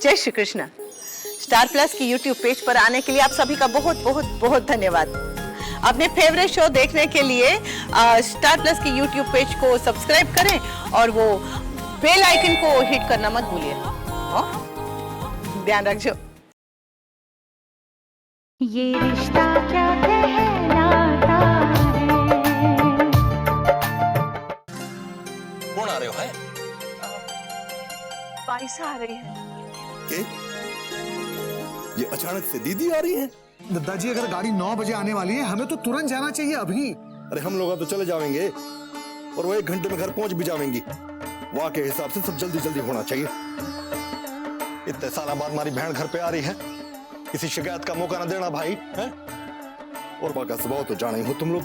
जय Shri Krishna. Star plus की YouTube page पर आने के लिए आप सभी का बहुत बहुत बहुत धन्यवाद। अपने फेवरेट शो देखने के लिए स्टार प्लस की यूट्यूब पेज को सब्सक्राइब करें और वो बेल आइकन को हिट करना मत भूलिए। ध्यान रखो। ये रिश्ता क्या कहलाता है। कौन आ रहे हो है? पैसा आ रही है। ये अचानक से दीदी आ रही है? दादाजी अगर गाड़ी 9 बजे आने वाली है हमें तो तुरंत जाना चाहिए अभी। अरे हम लोग तो चले जाएंगे और वो 1 घंटे में घर पहुंच भी जाएंगी। वहां के हिसाब से सब जल्दी जल्दी होना चाहिए। इतने साल बाद हमारी बहन घर पे आ रही है, किसी शिकायत का मौका ना देना भाई है? और बाका स्वभाव तो जाने ही हो तुम लोग।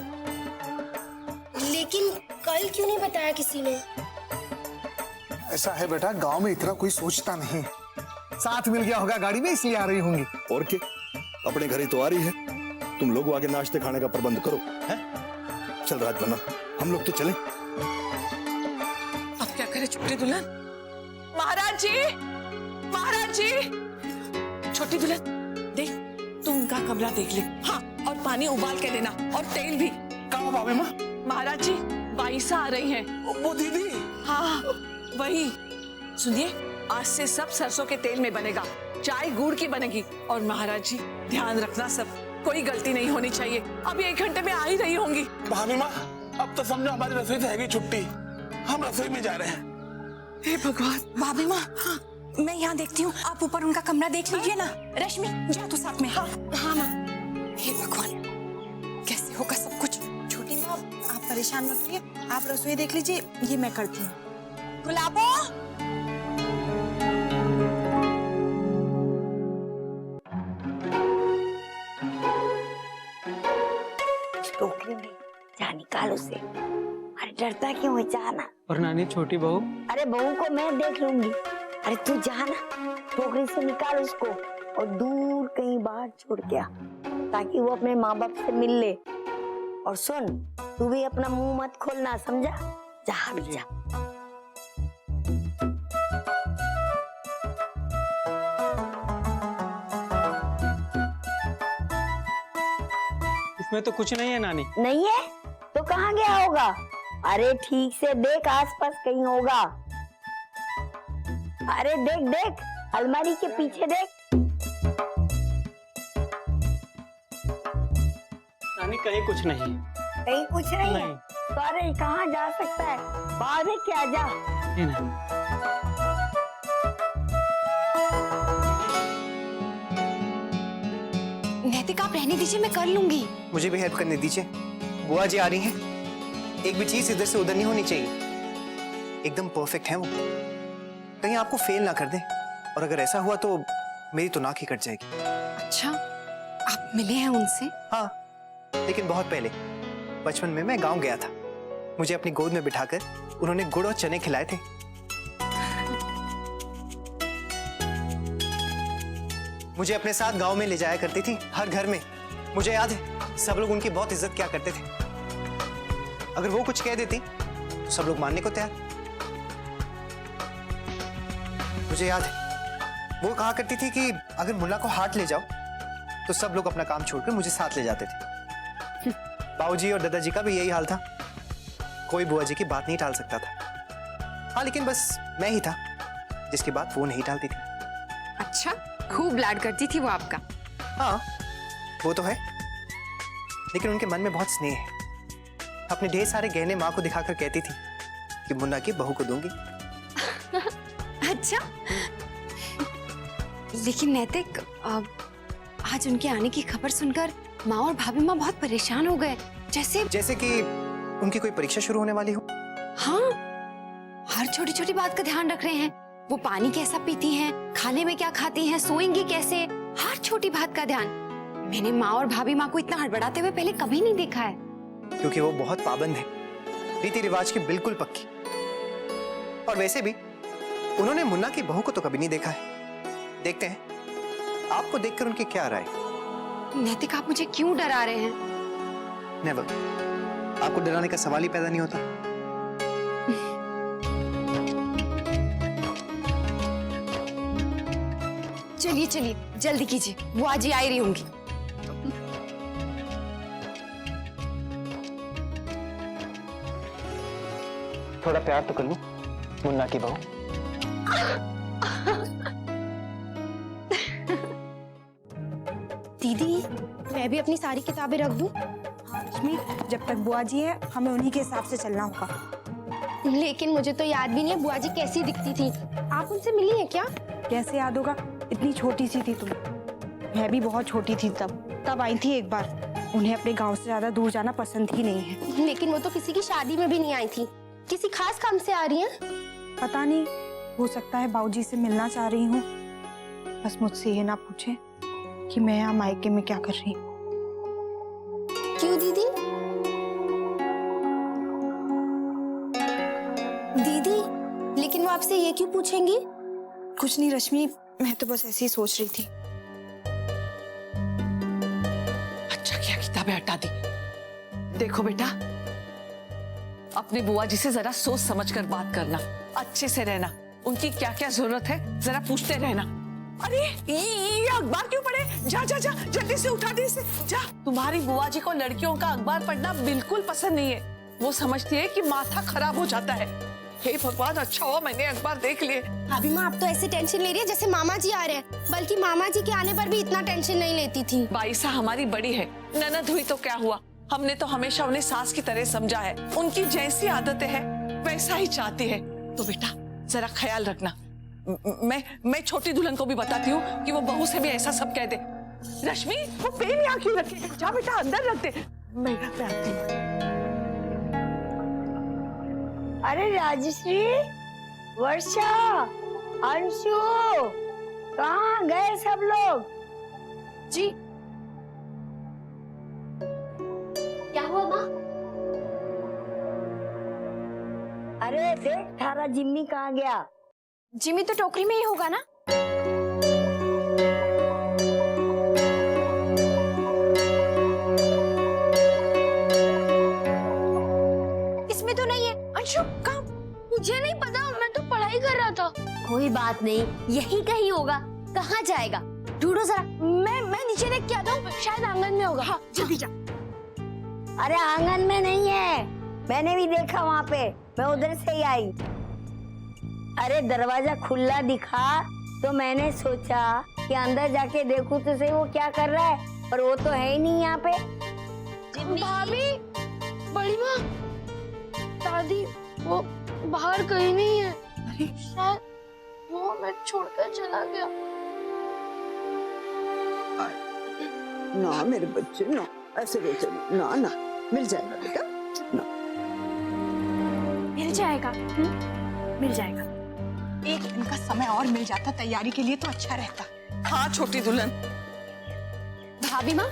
लेकिन कल क्यों नहीं बताया किसी ने? ऐसा है बेटा, गांव में इतना कोई सोचता नहीं। साथ मिल गया होगा गाड़ी में इसलिए आ रही होंगी। और क्या, अपने घर ही तो आ रही है। तुम लोग आके नाश्ते खाने का प्रबंध करो है? चल राजबन्ना, हम लोग तो चले। अब क्या करे छोटी दुल्हन? महाराज जी, महाराज जी। छोटी दुल्हन देख, तुम उनका कमरा देख ले। हाँ, और पानी उबाल के लेना और तेल भी। कहाँ भाभी माँ? महाराज जी, बाईसा आ रही हैं। वो दीदी? हाँ वही। सुनिए, आज से सब सरसों के तेल में बनेगा, चाय गुड़ की बनेगी। और महाराज जी ध्यान रखना, सब कोई गलती नहीं होनी चाहिए। अभी 1 घंटे में आ ही रही होंगी। भाभी माँ, अब तो समझो हमारी रसोई से हैगी छुट्टी। हम रसोई में जा रहे हैं। हे भगवान। भाभी माँ, मैं यहाँ देखती हूँ, आप ऊपर उनका कमरा देख लीजिए ना। रश्मि जा तू साथ में। हाँ हाँ माँ। हे भगवान, कैसे होगा सब कुछ। छोटी माँ, आप परेशान मत होइए, आप रसोई देख लीजिए, ये मैं करती हूँ। गुलाबो, टोकरी में जा, निकाल उसे। अरे डरता क्यों है, जाना। और नानी छोटी बहू? अरे बहू को मैं देख लूंगी। अरे तू जाना, टोकरी से निकाल उसको और दूर कहीं बाहर छोड़ के आ, ताकि वो अपने माँ बाप से मिल ले। और सुन, तू भी अपना मुंह मत खोलना, समझा? जा भी जा। इसमें तो कुछ नहीं है नानी। नहीं है तो कहाँ गया होगा? अरे ठीक से देख, आसपास कहीं होगा। अरे देख देख, अलमारी के पीछे देख। नानी कहीं कुछ नहीं। कहीं कुछ नहीं है? नहीं। तो अरे कहाँ जा सकता है? बाहर देख के आ जा। ये नहीं। नैतिक आप रहने दीजिए, मैं कर लूंगी। मुझे भी हेल्प करने दीजिए। बुआ जी आ रही हैं, एक भी चीज इधर से उधर नहीं होनी चाहिए। एकदम परफेक्ट है वो, कहीं आपको फेल ना कर दे। और अगर ऐसा हुआ तो मेरी तो नाक ही कट जाएगी। अच्छा, आप मिले हैं उनसे? हाँ, लेकिन बहुत पहले, बचपन में मैं गांव गया था। मुझे अपनी गोद में बिठाकर उन्होंने गुड़ और चने खिलाए थे। मुझे अपने साथ गांव में ले जाया करती थी, हर घर में। मुझे याद है सब लोग उनकी बहुत इज्जत किया करते थे। अगर वो कुछ कह देती तो सब लोग मानने को तैयार। मुझे याद है वो कहा करती थी कि अगर मुन्ना को हाट ले जाओ तो सब लोग अपना काम छोड़कर मुझे साथ ले जाते थे। बाबूजी और दादाजी का भी यही हाल था। कोई बुआ जी की बात नहीं टाल सकता था। हाँ, लेकिन बस मैं ही था जिसकी बात वो नहीं टालती थी। अच्छा, खूब लाड करती थी वो आपका। हाँ, वो तो है, लेकिन उनके मन में बहुत स्नेह है। अपने ढेर सारे गहने माँ को दिखाकर कहती थी कि मुन्ना की बहू को दूंगी। अच्छा, लेकिन नैतिक, आज उनके आने की खबर सुनकर माँ और भाभी माँ बहुत परेशान हो गए। जैसे कि उनकी कोई परीक्षा शुरू होने वाली हो। हाँ, हर छोटी छोटी बात का ध्यान रख रहे हैं। वो पानी कैसा पीती हैं, खाने में क्या खाती हैं, सोएंगी कैसे, हर छोटी बात का ध्यान। मैंने माँ और भाभी माँ को इतना हड़बड़ाते हुए पहले कभी नहीं देखा है। क्योंकि वो बहुत पाबंद है, रीति रिवाज की बिल्कुल पक्की। और वैसे भी उन्होंने मुन्ना की बहू को तो कभी नहीं देखा है। देखते हैं आपको देखकर उनकी क्या राय। नैतिक, आप मुझे क्यों डरा रहे हैं? नेवर, आपको डराने का सवाल ही पैदा नहीं होता। चलिए चलिए जल्दी कीजिए, बुआ जी आ ही रही होंगी। थोड़ा प्यार तो कर लूं मुन्ना की बहू। दीदी मैं भी अपनी सारी किताबें रख दूं? हाँ रश्मि, जब तक बुआ जी है हमें उन्हीं के हिसाब से चलना होगा। लेकिन मुझे तो याद भी नहीं है बुआ जी कैसी दिखती थी। आप उनसे मिली हैं क्या? कैसे याद होगा, इतनी छोटी सी थी तुम। मैं भी बहुत छोटी थी तब आई थी एक बार। उन्हें अपने गांव से ज्यादा दूर जाना पसंद ही नहीं है। लेकिन वो तो किसी की शादी में भी नहीं आई थी। किसी खास काम से आ रही हैं? पता नहीं, हो सकता है बाबूजी से मिलना चाह रही हूँ। बस मुझसे ये ना पूछे कि मैं यहाँ मायके में क्या कर रही हूँ। क्यों दीदी? दीदी लेकिन वो आपसे ये क्यों पूछेंगी? कुछ नहीं रश्मि, मैं तो बस ऐसे ही सोच रही थी। अच्छा क्या किताबें हटा दी। देखो बेटा, अपने बुआ जी से जरा सोच समझ कर बात करना, अच्छे से रहना, उनकी क्या क्या जरूरत है जरा पूछते रहना। अरे ये अखबार क्यों पढ़े? जा जा जा जल्दी से उठा दे इसे, जा। तुम्हारी बुआ जी को लड़कियों का अखबार पढ़ना बिल्कुल पसंद नहीं है। वो समझती है कि माथा खराब हो जाता है। हे भगवान, अच्छा हुआ मैंने अखबार देख लिए। भाभी माँ आप तो ऐसे टेंशन ले रही है जैसे मामा जी आ रहे हैं। बल्कि मामा जी के आने पर भी इतना टेंशन नहीं लेती थी। बाईसा हमारी बड़ी है, ननद हुई तो क्या हुआ। हमने तो हमेशा उन्हें सास की तरह समझा है। उनकी जैसी आदतें हैं वैसा ही चाहती है। तो बेटा जरा ख्याल रखना। मैं छोटी दुल्हन को भी बताती हूँ कि वो बहू से भी ऐसा सब कह दे। रश्मि वो पेन यहाँ क्यों रखे? जा बेटा अंदर रख दे। मैं आती हूँ। अरे राजश्री, वर्षा, अंशु, कहाँ गए सब लोग? जी क्या हुआ माँ? अरे देख थारा जिम्मी कहाँ गया? जिमी तो टोकरी में ही होगा ना। इसमें तो नहीं है। अंशु कहाँ? मुझे नहीं पता, मैं तो पढ़ाई कर रहा था। कोई बात नहीं, यही कहीं होगा। कहाँ जाएगा? ढूंढो जरा। मैं नीचे देख के आता हूँ, शायद आंगन में होगा। हाँ जल्दी जा। अरे आंगन में नहीं है, मैंने भी देखा वहाँ पे, मैं उधर से ही आई। अरे दरवाजा खुला दिखा तो मैंने सोचा कि अंदर जाके देखूं तो सही वो क्या कर रहा है, पर वो तो है ही नहीं यहाँ पे। भाभी, बड़ी माँ, दादी वो बाहर कहीं नहीं है। शायद वो हमें छोड़कर चला गया। ना मेरे बच्चे ना, ऐसे रो चलो ना ना, मिल जाएगा बेटा ना। मिल जाएगा, मिल जाएगा। एक दिन का समय और मिल जाता तैयारी के लिए तो अच्छा रहता। हाँ छोटी दुल्हन। भाभी माँ,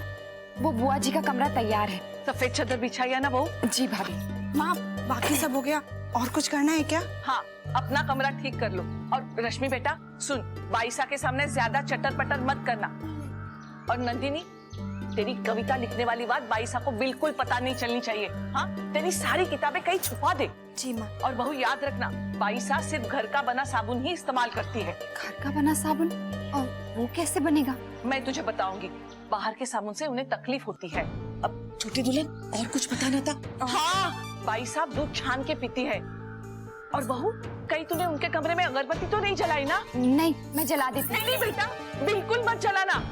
वो बुआ जी का कमरा तैयार है। सफेद चादर बिछाई है ना बहू? जी भाभी। माँ बाकी सब हो गया, और कुछ करना है क्या? हाँ अपना कमरा ठीक कर लो। और रश्मि बेटा सुन, बाईसा के सामने ज्यादा चटर पटर मत करना। और नंदिनी, तेरी कविता लिखने वाली बात बाईसा को बिल्कुल पता नहीं चलनी चाहिए। हाँ तेरी सारी किताबें कहीं छुपा दे। जी माँ। और बहू याद रखना, बाईसा सिर्फ घर का बना साबुन ही इस्तेमाल करती है। घर का बना साबुन? और वो कैसे बनेगा? मैं तुझे बताऊंगी। बाहर के साबुन से उन्हें तकलीफ होती है। अब छोटी दुल्हन और कुछ बताना था? हाँ बाईसा दूध छान के पीती है। और बहू कहीं तूने उनके कमरे में अगरबत्ती तो नहीं जलाई ना? नहीं, मैं जला देती। नहीं बेटा, बिल्कुल मत जलाना।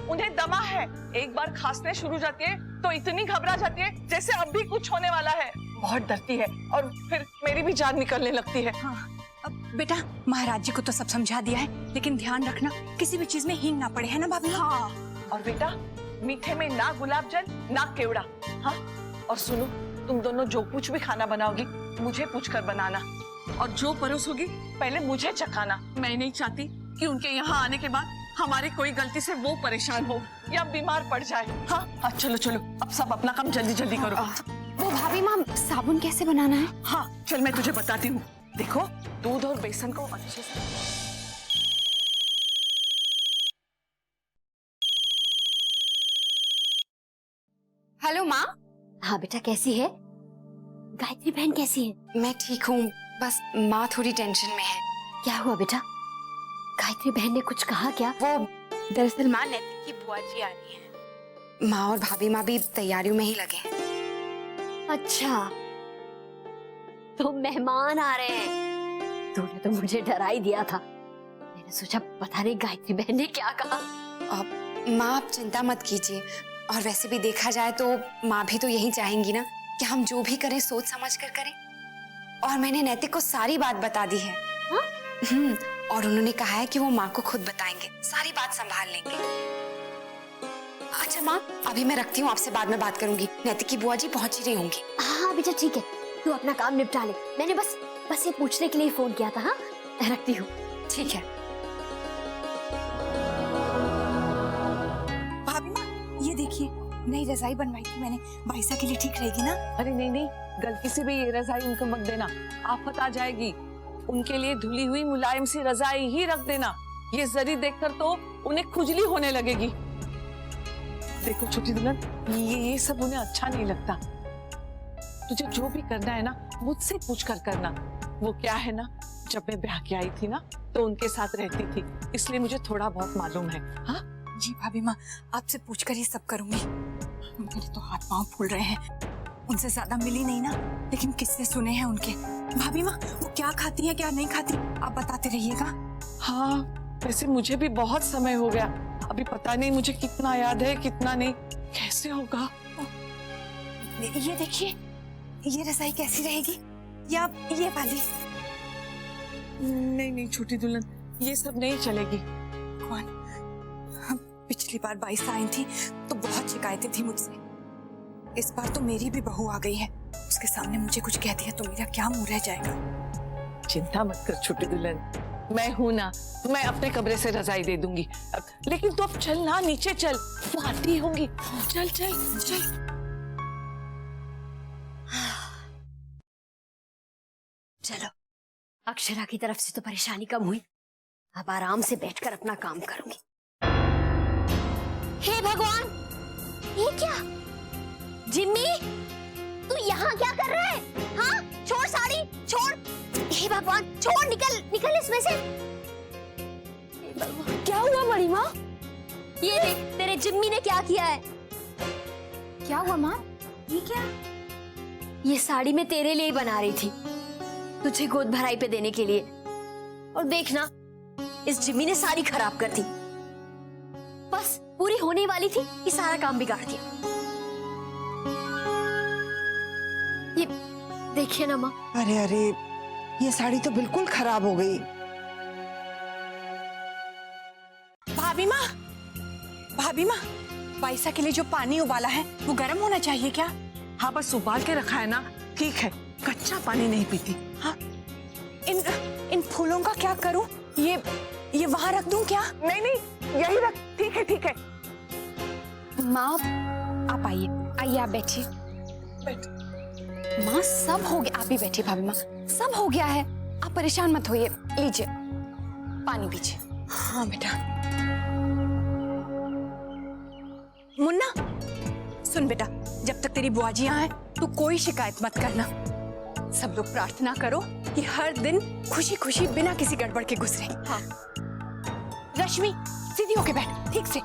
उन्हें दमा है, एक बार खांसने शुरू जाती है तो इतनी घबरा जाती है जैसे अब भी कुछ होने वाला है। बहुत डरती है और फिर मेरी भी जान निकलने लगती है। हाँ, अब बेटा महाराज जी को तो सब समझा दिया है, लेकिन ध्यान रखना किसी भी चीज में हींग ना पड़े, है ना भाभी? हाँ और बेटा मीठे में ना गुलाब जल ना केवड़ा। हाँ और सुनो, तुम दोनों जो कुछ भी खाना बनाओगी मुझे पूछ कर बनाना, और जो परोसोगी पहले मुझे चखाना। मैं नहीं चाहती कि उनके यहाँ आने के बाद हमारी कोई गलती से वो परेशान हो या बीमार पड़ जाए। हाँ चलो चलो, अब सब अपना काम जल्दी जल्दी करो। वो भाभी माँ, साबुन कैसे बनाना है? हाँ चल मैं तुझे बताती हूँ। देखो दूध और बेसन को अच्छे से। हेलो माँ। हाँ बेटा कैसी है? गायत्री बहन कैसी है? मैं ठीक हूँ, बस माँ थोड़ी टेंशन में है। क्या हुआ बेटा? गायत्री बहन ने कुछ कहा क्या? वो दरअसल माँ नैतिक की बुआ जी आ रही है। माँ और भाभी माँ भी तैयारियों में ही लगे हैं। अच्छा, तो मेहमान आ रहे हैं। तूने तो मुझे डरा ही दिया था। मैंने सोचा पता नहीं गायत्री बहन ने क्या कहा। माँ आप चिंता मत कीजिए, और वैसे भी देखा जाए तो माँ भी तो यही चाहेंगी ना कि हम जो भी करें सोच समझ कर करें। और मैंने नैतिक को सारी बात बता दी है। और उन्होंने कहा है कि वो माँ को खुद बताएंगे, सारी बात संभाल लेंगे। अच्छा माँ, अभी मैं रखती हूँ, आपसे बाद में बात करूंगी। नैतिक की बुआ जी पहुंच ही रही होंगी। हाँ बेटा ठीक है, तू अपना काम निपटा ले। मैंने बस ये पूछने के लिए फोन किया था। हाँ रखती हूँ। ठीक है। भाभी माँ ये देखिए, नई रजाई बनवाई थी मैंने, बाइसा के लिए ठीक रहेगी ना? अरे नहीं नहीं, गलती से भी ये रजाई उनको मत देना, आफत आ जाएगी। उनके लिए धुली हुई मुलायम सी रजाई ही रख देना। ये जरी देखकर तो उन्हें खुजली होने लगेगी। देखो छोटी दुल्हन, ये सब उन्हें अच्छा नहीं लगता। तुझे जो भी करना है ना, मुझसे पूछ कर करना। वो क्या है ना, जब मैं ब्याह के आई थी ना तो उनके साथ रहती थी, इसलिए मुझे थोड़ा बहुत मालूम है। हाँ जी भाभी माँ, आपसे पूछकर ही सब करूंगी। मेरे तो हाथ पांव फूल रहे हैं। उनसे ज्यादा मिली नहीं ना, लेकिन किससे सुने हैं उनके। भाभी माँ वो क्या खाती हैं क्या नहीं खाती, आप बताते रहिएगा। हाँ, वैसे मुझे भी बहुत समय हो गया, अभी पता नहीं मुझे कितना याद है कितना नहीं। कैसे होगा? ये देखिए, ये रजाई कैसी रहेगी, या ये वाली? नहीं नहीं छोटी दुल्हन, ये सब नहीं चलेगी। कौन? पिछली बार बाइसा आई थी तो बहुत शिकायतें थी मुझसे। इस बार तो मेरी भी बहू आ गई है, उसके सामने मुझे कुछ कह दिया तो मेरा क्या मुंह रह जाएगा। चिंता मत कर छोटी दुल्हन, मैं हूं ना, मैं अपने कमरे से रजाई दे दूंगी। लेकिन तू अब चल ना, नीचे चल, तू आती होंगी। चल चल चल। चलो, अक्षरा की तरफ से तो परेशानी कम हुई। अब आराम से बैठकर अपना काम करूंगी। हे भगवान, ये क्या? जिम्मी, तू यहाँ क्या कर रहा है? हाँ, छोड़ साड़ी, छोड़। हे भगवान, छोड़, निकल निकल इसमें से। हे भगवान, क्या हुआ बड़ी माँ? ये देख, तेरे जिम्मी ने क्या किया है। क्या हुआ माँ? ये क्या? ये साड़ी मैं तेरे लिए ही बना रही थी, तुझे गोद भराई पे देने के लिए। और देखना, इस जिम्मी ने साड़ी खराब कर दी। बस पूरी होने वाली थी, ये सारा काम बिगाड़ दिया। ये देखिए ना माँ। अरे अरे, ये साड़ी तो बिल्कुल खराब हो गई। भाभी माँ, भाभी माँ, बाइसा के लिए जो पानी उबाला है वो गर्म होना चाहिए क्या? हाँ, बस उबाल के रखा है ना, ठीक है, कच्चा पानी नहीं पीती। हाँ, इन फूलों का क्या करूं? ये वहां रख दूं क्या? नहीं नहीं, यही रख, ठीक है ठीक है। माँ आप आइए, आइए आप बैठिए। माँ सब हो गया, आप भी बैठिए भाभी माँ, सब हो गया है, आप परेशान मत होइए। लीजिए पानी पीजिए। हाँ बेटा। मुन्ना सुन बेटा, जब तक तेरी बुआ जी यहाँ है तू कोई शिकायत मत करना। सब लोग प्रार्थना करो कि हर दिन खुशी खुशी बिना किसी गड़बड़ के गुजरे। हाँ रश्मि, सीधी होके बैठ ठीक से।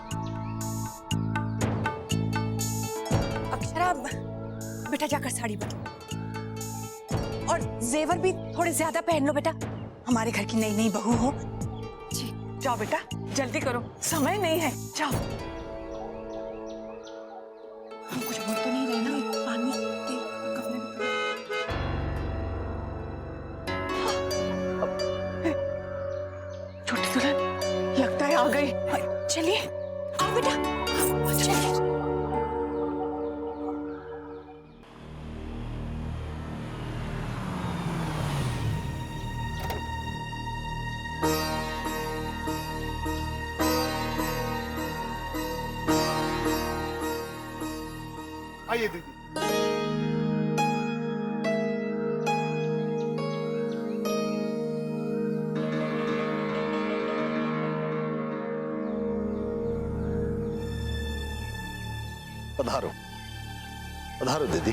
अक्षरा बेटा जाकर साड़ी बदलो, और जेवर भी थोड़े ज्यादा पहन लो बेटा, हमारे घर की नई नई बहू हो। जी जाओ बेटा, जल्दी करो, समय नहीं है, जाओ। हम कुछ बोल तो नहीं रहे ना? पानी दे कपड़े में। छोटी दुल्हन लगता है आ गई। चलिए आओ बेटा, चलिए। आइए दीदी। पधारो पधारो दीदी।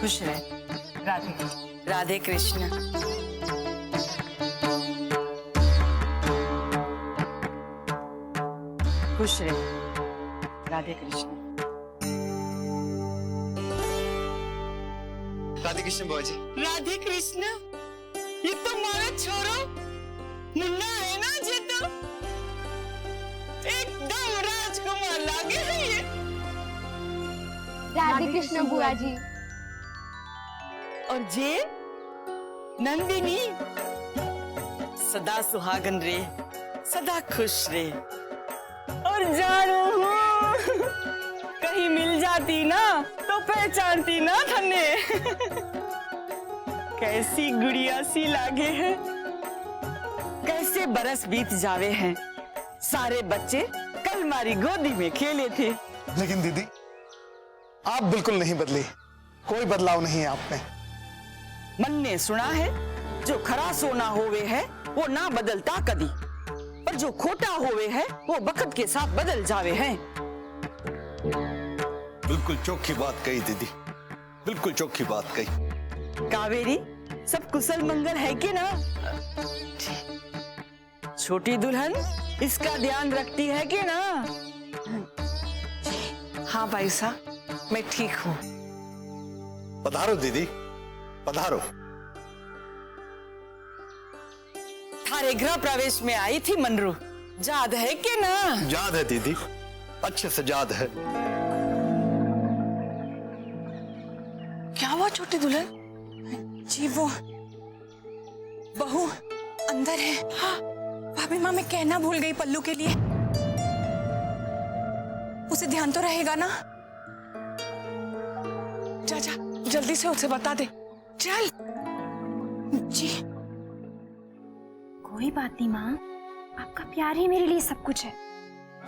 खुश रहे। राधे कृष्ण। राधे कृष्ण। खुश रहे। राधे कृष्ण। राधे कृष्ण बुआ जी। राधे कृष्ण। ये तो मारा छोरो मुन्ना है ना जी, तो एकदम राजकुमार लागे है ये। राधे कृष्ण बुआ जी। और जे नंदिनी सदा सुहागन रे, सदा खुश रे। और जानो कहीं मिल जाती ना तो पहचानती ना थने। कैसी गुड़िया सी लागे है, कैसे बरस बीत जावे हैं। सारे बच्चे कल हमारी गोदी में खेले थे। लेकिन दीदी आप बिल्कुल नहीं बदली, कोई बदलाव नहीं है आप में। मन ने सुना है जो खरा सोना होवे है वो ना बदलता कदी, पर जो खोटा होवे है वो वक्त के साथ बदल जावे हैं। बिल्कुल चौखी बात कही दीदी, बिल्कुल चौखी बात कही। कावेरी सब कुशल मंगल है कि ना? छोटी दुल्हन इसका ध्यान रखती है कि ना? हाँ भाई साहब, मैं ठीक हूँ। पधारो दीदी, पधारो। थारे गृह प्रवेश में आई थी मनरू, याद है कि ना? याद है दीदी, अच्छे से याद है। क्या हुआ छोटी दुल्हन? जी वो बहू अंदर है। हाँ, भाभी माँ मैं कहना भूल गई पल्लू के लिए। उसे ध्यान तो रहेगा ना? जा जा जल्दी से उसे बता दे, चल। जी कोई बात नहीं माँ, आपका प्यार ही मेरे लिए सब कुछ है।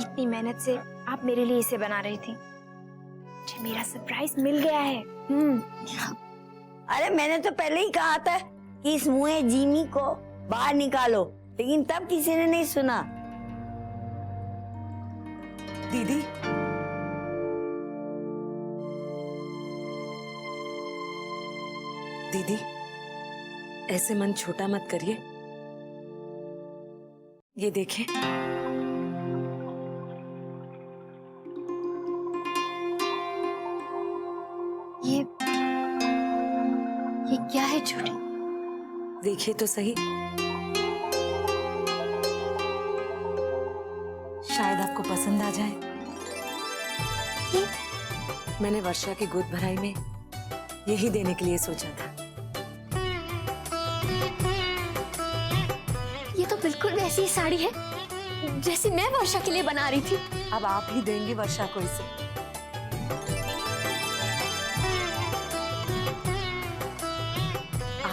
इतनी मेहनत से आप मेरे लिए इसे बना रही थी, मुझे मेरा सरप्राइज मिल गया है। अरे मैंने तो पहले ही कहा था कि इस मुँहे जीनी को बाहर निकालो, लेकिन तब किसी ने नहीं सुना। दीदी दीदी ऐसे मन छोटा मत करिए। ये देखें, ये क्या है छोटी? देखिए तो सही, शायद आपको पसंद आ जाए। मैंने वर्षा की गोद भराई में यही देने के लिए सोचा था। ये तो बिल्कुल वैसी ही साड़ी है जैसी मैं वर्षा के लिए बना रही थी। अब आप ही देंगे वर्षा को इसे।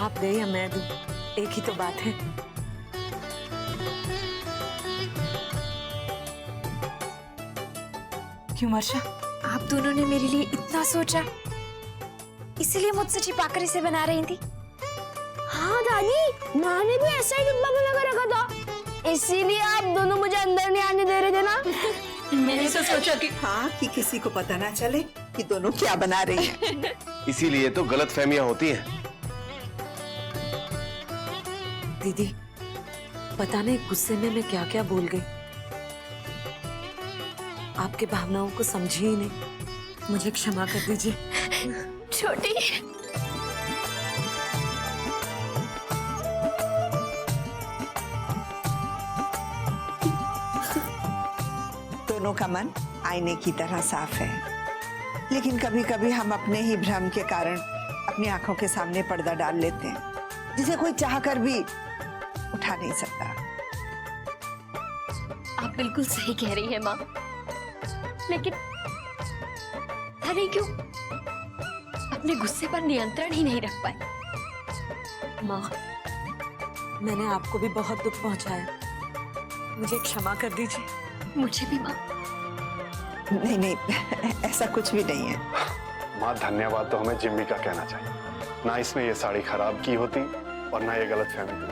आप दे या मैं दूं, एक ही तो बात है। क्यों वर्षा? आप दोनों ने मेरे लिए इतना सोचा, इसलिए मुझसे छिपाकर इसे बना रही थी। हाँ दादी, माँ ने भी ऐसा ही डिब्बा बना कर रखा था, इसीलिए आप दोनों मुझे अंदर नहीं आने दे रहे थे ना। मैंने तो सोचा कि हाँ कि किसी को पता ना चले कि दोनों क्या बना रही हैं। इसीलिए तो गलतफहमियां होती हैं। दीदी पता नहीं गुस्से में मैं क्या क्या बोल गई, आपके भावनाओं को समझी ही नहीं, मुझे क्षमा कर दीजिए। छोटी दोनों का मन आईने की तरह साफ है, लेकिन कभी कभी हम अपने ही भ्रम के कारण अपनी आंखों के सामने पर्दा डाल लेते हैं, जिसे कोई चाहकर भी उठा नहीं सकता। आप बिल्कुल सही कह रही हैं माँ, लेकिन अरे क्यों अपने गुस्से पर नियंत्रण ही नहीं रख पाए। माँ, मैंने आपको भी बहुत दुख पहुंचाया, मुझे क्षमा कर दीजिए। मुझे भी माँ। नहीं नहीं, ऐसा कुछ भी नहीं है। माँ धन्यवाद तो हमें जिम्मी का कहना चाहिए, ना इसने ये साड़ी खराब की होती और ना ये गलतफहमी।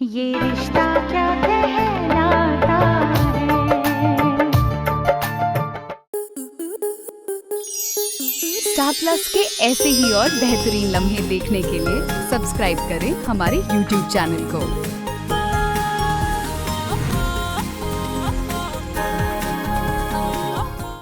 ये रिश्ता क्या कहलाता है। स्टार प्लस के ऐसे ही और बेहतरीन लम्हे देखने के लिए सब्सक्राइब करें हमारे YouTube चैनल को।